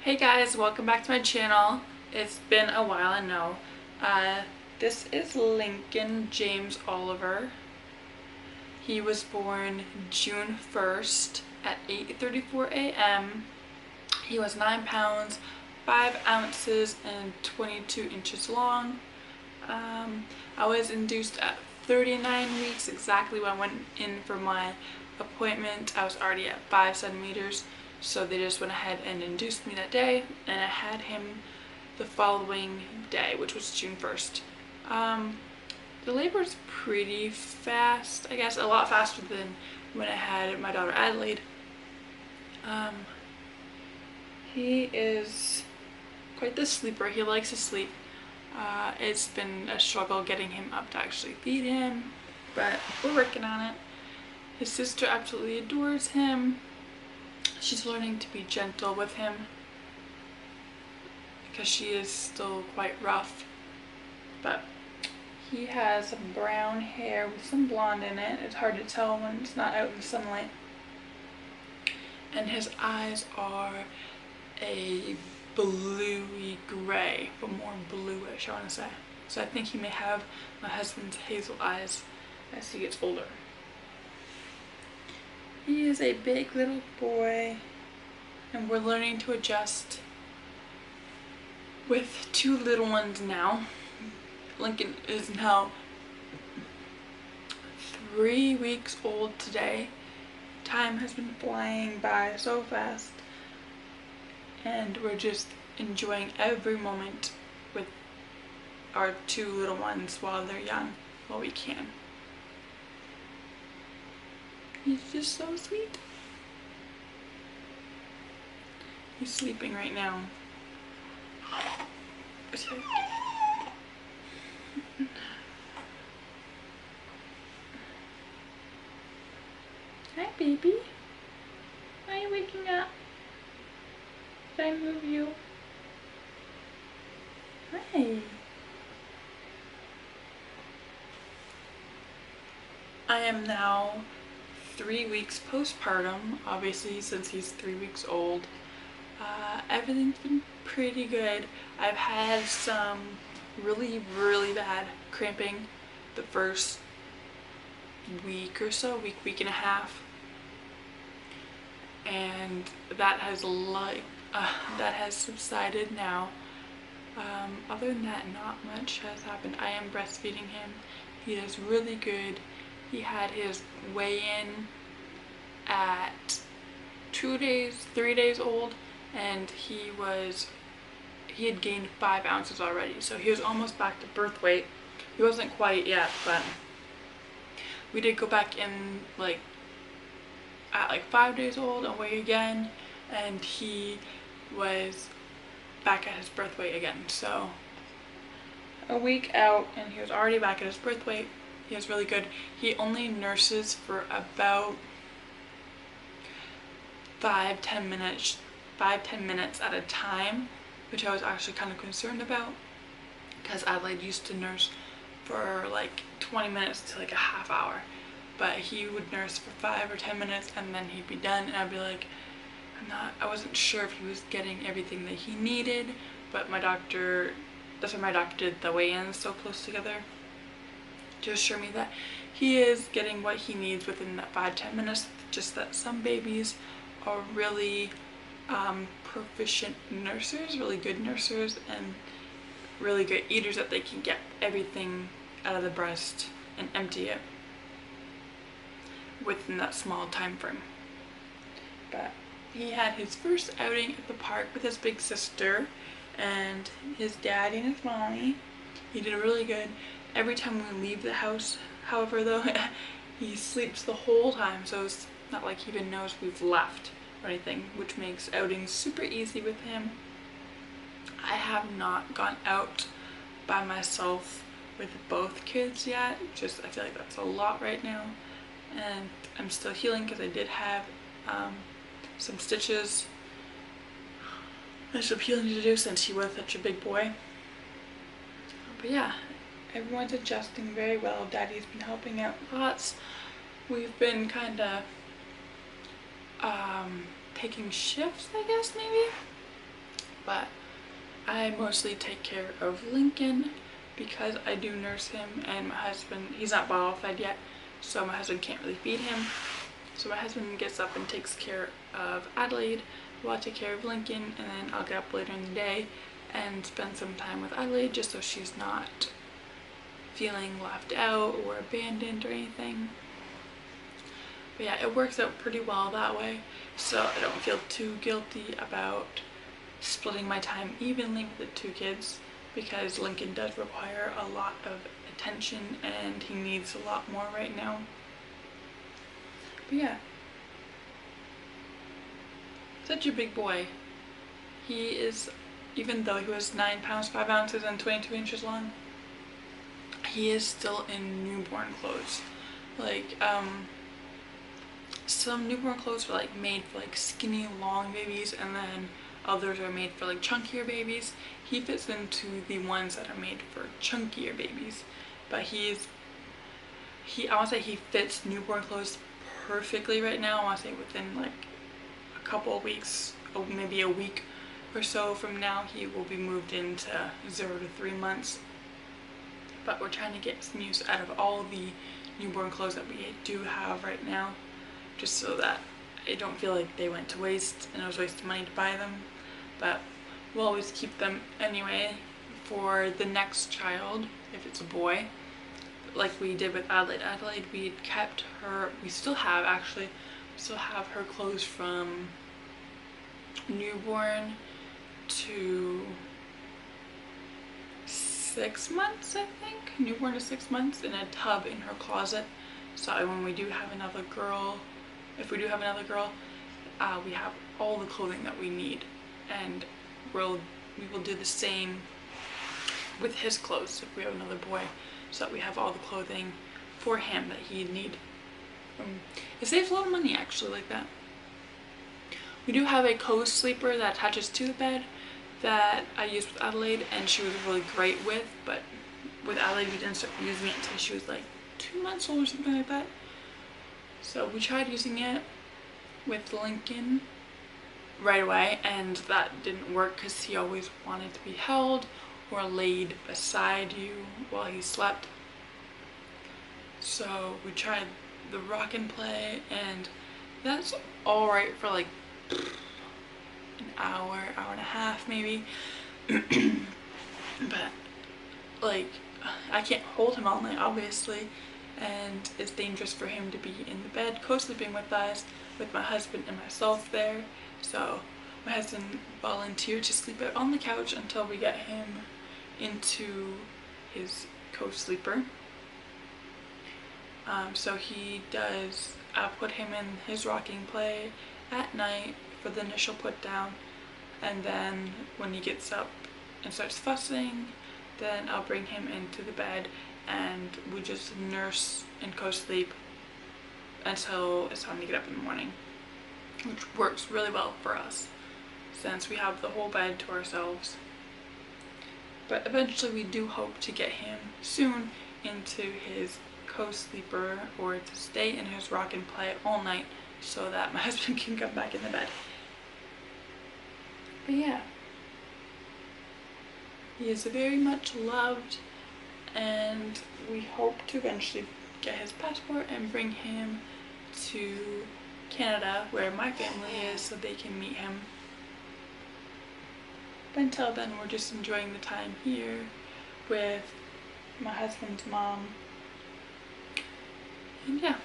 Hey guys, welcome back to my channel. It's been a while, I know. This is Lincoln James Oliver. He was born June 1st at 8:34 a.m. He was 9 pounds, 5 ounces, and 22 inches long. I was induced at 39 weeks, exactly when I went in for my appointment. I was already at 5 centimeters, so they just went ahead and induced me that day, and I had him the following day, which was June 1st. The labor is pretty fast, I guess, a lot faster than when I had my daughter Adelaide. He is quite the sleeper. He likes to sleep. It's been a struggle getting him up to actually feed him, but we're working on it. His sister absolutely adores him. She's learning to be gentle with him because she is still quite rough, but he has some brown hair with some blonde in it. It's hard to tell when it's not out in the sunlight. And his eyes are a bluey gray, but more bluish, I want to say. So I think he may have my husband's hazel eyes as he gets older. He is a big little boy, and we're learning to adjust with 2 little ones now. Lincoln is now 3 weeks old today. Time has been flying by so fast, and we're just enjoying every moment with our 2 little ones while they're young, while we can. He's just so sweet. He's sleeping right now. Hi, baby. Why are you waking up? Did I move you? Hi. I am now 3 weeks postpartum, obviously, since he's 3 weeks old. Everything's been pretty good. I've had some really bad cramping the first week or so, week and a half, and that has subsided now. Other than that, not much has happened. I am breastfeeding him. He is really good. He had his weigh-in at 3 days old, and he had gained 5 ounces already, so he was almost back to birth weight. He wasn't quite yet, but we did go back in at 5 days old and weigh again, and he was back at his birth weight again. So a week out and he was already back at his birth weight. He is really good. He only nurses for about 5-10 minutes at a time, which I was actually kind of concerned about, because Adelaide used to nurse for like 20 minutes to like a half hour, but he would nurse for 5 or 10 minutes and then he'd be done, and I'd be like, I wasn't sure if he was getting everything that he needed, but that's why my doctor did the weigh-ins so close together, to assure me that he is getting what he needs within that 5-10 minutes. Just that some babies are really proficient nursers, really good nursers, and really good eaters, that they can get everything out of the breast and empty it within that small time frame. But he had his first outing at the park with his big sister and his daddy and his mommy. He did really good. Every time we leave the house, however, though, he sleeps the whole time, so it's not like he even knows we've left or anything, which makes outings super easy with him. I have not gone out by myself with both kids yet. I feel like that's a lot right now, and I'm still healing because I did have some stitches. There's some healing to do since he was such a big boy. But yeah, everyone's adjusting very well. Daddy's been helping out lots. We've been kind of taking shifts, I guess, maybe. but I mostly take care of Lincoln because I do nurse him, and my husband, he's not bottle fed yet, so my husband can't really feed him. So my husband gets up and takes care of Adelaide while I take care of Lincoln, and then I'll get up later in the day and spend some time with Adelaide just so she's not feeling left out or abandoned or anything. But yeah, it works out pretty well that way, so I don't feel too guilty about splitting my time evenly with the two kids, because Lincoln does require a lot of attention and he needs a lot more right now. But yeah, such a big boy. He is, even though he was 9 pounds 5 ounces and 22 inches long, he is still in newborn clothes. Like, some newborn clothes are like made for like skinny long babies, and then others are made for like chunkier babies. He fits into the ones that are made for chunkier babies, but I want to say he fits newborn clothes perfectly right now. I want to say within like a couple of weeks, or maybe a week or so from now, he will be moved into 0 to 3 months. But we're trying to get some use out of all the newborn clothes that we do have right now, just so that I don't feel like they went to waste and it was wasting money to buy them. But we'll always keep them anyway for the next child, if it's a boy, like we did with Adelaide. Adelaide, we kept her, we still have her clothes from newborn to 6 months, I think. Newborn to 6 months in a tub in her closet. So when we do have another girl, if we do have another girl, we have all the clothing that we need, and we will do the same with his clothes if we have another boy, so that we have all the clothing for him that he'd need. It saves a lot of money actually like that. We do have a co-sleeper that attaches to the bed that I used with Adelaide, and she was really great with, but with Adelaide we didn't start using it until she was like 2 months old or something like that. So we tried using it with Lincoln right away, and that didn't work because he always wanted to be held or laid beside you while he slept. So we tried the rock and play, and that's alright for like an hour and a half maybe. But like, I can't hold him all night obviously, and it's dangerous for him to be in the bed co-sleeping with us, with my husband and myself there. So my husband volunteered to sleep out on the couch until we get him into his co-sleeper. So he does, I'll put him in his rocking play at night for the initial put down, and then when he gets up and starts fussing, then I'll bring him into the bed and we just nurse and co-sleep until it's time to get up in the morning, which works really well for us since we have the whole bed to ourselves. But eventually we do hope to get him soon into his co-sleeper, or to stay in his rock and play all night so that my husband can come back in the bed. But yeah, he is very much loved, and we hope to eventually get his passport and bring him to Canada where my family is so they can meet him. But until then, we're just enjoying the time here with my husband's mom. And yeah,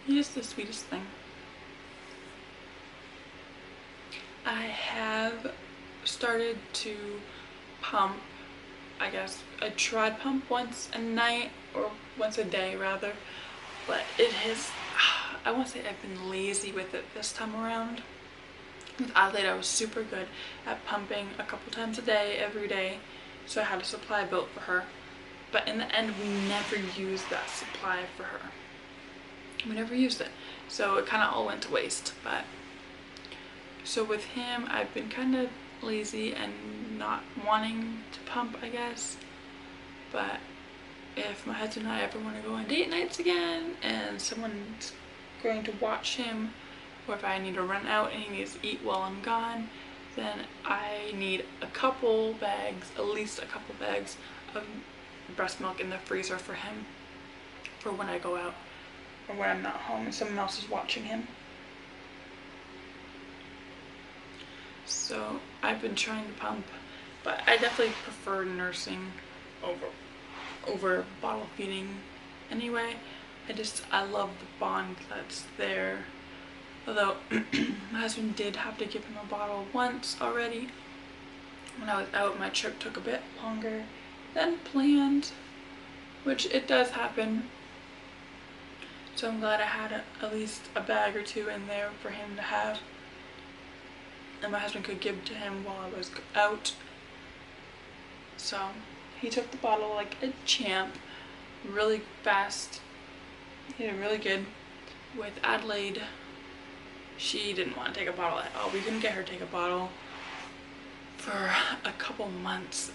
he is the sweetest thing. I have started to pump, I guess I tried pump once a night, or once a day rather, but it has, I won't say I've been lazy with it this time around. With Adelaide I was super good at pumping a couple times a day, every day, so I had a supply built for her. But in the end we never used that supply for her. We never used it, so it kind of all went to waste. But so with him I've been kind of lazy and not wanting to pump, I guess. But if my husband and I ever want to go on date nights again and someone's going to watch him or if I need to run out and he needs to eat while I'm gone, then I need a couple bags, at least a couple bags of breast milk in the freezer for him for when I go out or when I'm not home and someone else is watching him. So I've been trying to pump, but I definitely prefer nursing over bottle feeding anyway. I love the bond that's there. Although my husband did have to give him a bottle once already. When I was out, my trip took a bit longer than planned, which it does happen. So I'm glad I had at least a bag or two in there for him to have, and my husband could give to him while I was out. So he took the bottle like a champ, really fast. He did really good. With Adelaide, she didn't want to take a bottle at all. We couldn't get her to take a bottle for a couple months.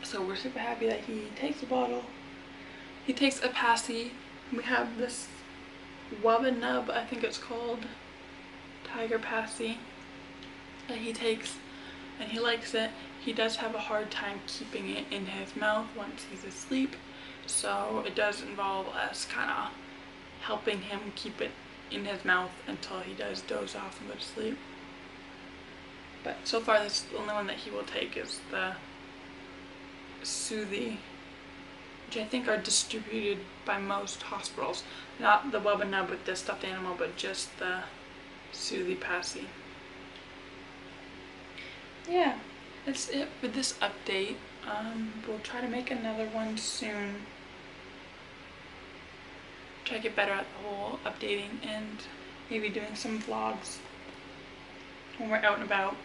So we're super happy that he takes a bottle. He takes a Passy. We have this Wubba Nub, I think it's called, Tiger Passy, that he takes, and he likes it. He does have a hard time keeping it in his mouth once he's asleep, so it does involve us kind of helping him keep it in his mouth until he does doze off and go to sleep. But so far, this the only one that he will take is the Soothie, which I think are distributed by most hospitals. Not the Wubba Nub with the stuffed animal, but just the Soothie Passy. Yeah, that's it for this update. We'll try to make another one soon. Try to get better at the whole updating and maybe doing some vlogs when we're out and about.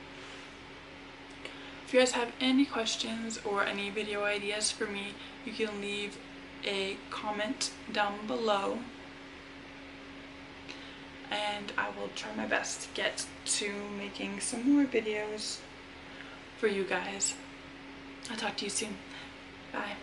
If you guys have any questions or any video ideas for me, you can leave a comment down below, and I will try my best to get to making some more videos for you guys. I'll talk to you soon. Bye.